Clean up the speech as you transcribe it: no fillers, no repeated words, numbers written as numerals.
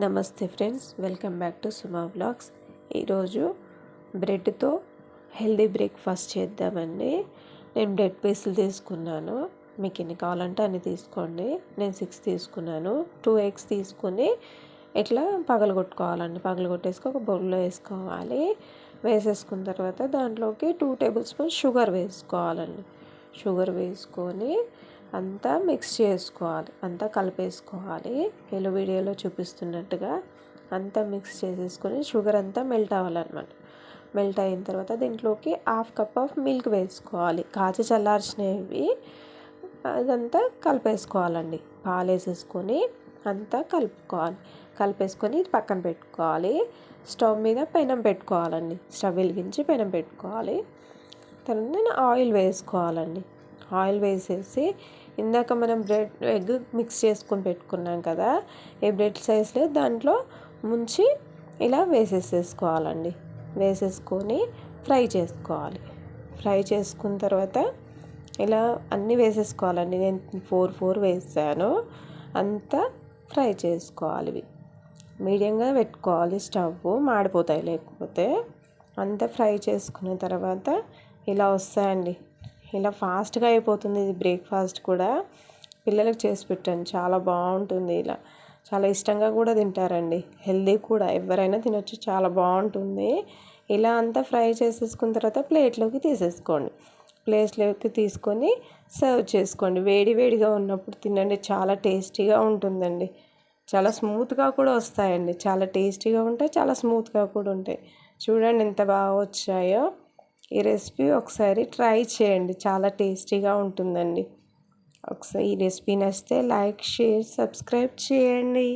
నమస్తే friends, welcome back to Suma vlogs. ఈరోజు బ్రెడ్తో healthy breakfast చేద్దామండి. నేను బ్రెడ్ పీసులు తీసుకున్నాను. మీకు ఎన్ని కావాలంటే అన్ని తీసుకోండి. నేను 6 తీసుకున్నాను. 2 ఎగ్స్ తీసుకుని ఇట్లా పగలగొట్టుకోవాలండి. పగలగొట్టేసుకొని ఒక బౌల్లో వేసుకోవాలి. వేసేసుకున్న తర్వాత దాంట్లోకి 2 టేబుల్ స్పూన్ షుగర్ వేసుకోవాలండి. షుగర్ వేసుకొని అంతా మిక్స్ చేసుకోవాలి, అంతా కలిపేసుకోవాలి. వీడియోలో చూపిస్తున్నట్టుగా అంతా మిక్స్ చేసేసుకొని షుగర్ అంతా మెల్ట్ అవ్వాలన్నమాట. మెల్ట్ అయిన తర్వాత దీంట్లోకి 1/2 కప్ ఆఫ్ మిల్క్ వేసుకోవాలి. కాచి చల్లార్చినవి అదంతా కలిపేసుకోవాలండి. పాలు వేసేసుకొని అంతా కలుపుకోవాలి. కలిపేసుకొని పక్కన పెట్టుకోవాలి. స్టవ్ మీద పెనం పెట్టుకోవాలండి. స్టవ్ వెలిగించి పెనం పెట్టుకోవాలి. తర్వాత ఆయిల్ వేసుకోవాలండి. ఆయిల్ వేసేసి ఇందాక మనం ఎగ్ మిక్స్ చేసుకొని పెట్టుకున్నాం కదా, ఈ బ్రెడ్ సైజ్లో దాంట్లో ముంచి ఇలా వేసేసుకోవాలండి. వేసేసుకొని ఫ్రై చేసుకోవాలి. ఫ్రై చేసుకున్న తర్వాత ఇలా అన్నీ వేసేసుకోవాలండి. నేను 4 వేసాను. అంతా ఫ్రై చేసుకోవాలి. ఇవి మీడియంగా పెట్టుకోవాలి. స్టవ్ మాడిపోతాయి లేకపోతే. అంతా ఫ్రై చేసుకున్న తర్వాత ఇలా వస్తాయండి. ఇలా ఫాస్ట్గా అయిపోతుంది. ఇది బ్రేక్ఫాస్ట్ కూడా పిల్లలకు చేసి పెట్టండి, చాలా బాగుంటుంది. ఇలా చాలా ఇష్టంగా కూడా తింటారండి. హెల్దీ కూడా, ఎవరైనా తినొచ్చు, చాలా బాగుంటుంది. ఇలా అంతా ఫ్రై చేసేసుకున్న తర్వాత ప్లేట్లోకి తీసేసుకోండి. ప్లేట్లోకి తీసుకొని సర్వ్ చేసుకోండి. వేడి వేడిగా ఉన్నప్పుడు తినండి, చాలా టేస్టీగా ఉంటుందండి. చాలా స్మూత్గా కూడా వస్తాయండి. చాలా టేస్టీగా ఉంటాయి, చాలా స్మూత్గా కూడా ఉంటాయి. చూడండి ఎంత బాగా వచ్చాయో. ఈ రెసిపీ ఒకసారి ట్రై చేయండి, చాలా టేస్టీగా ఉంటుందండి. ఒకసారి ఈ రెసిపీ నచ్చితే లైక్, షేర్, సబ్స్క్రైబ్ చేయండి.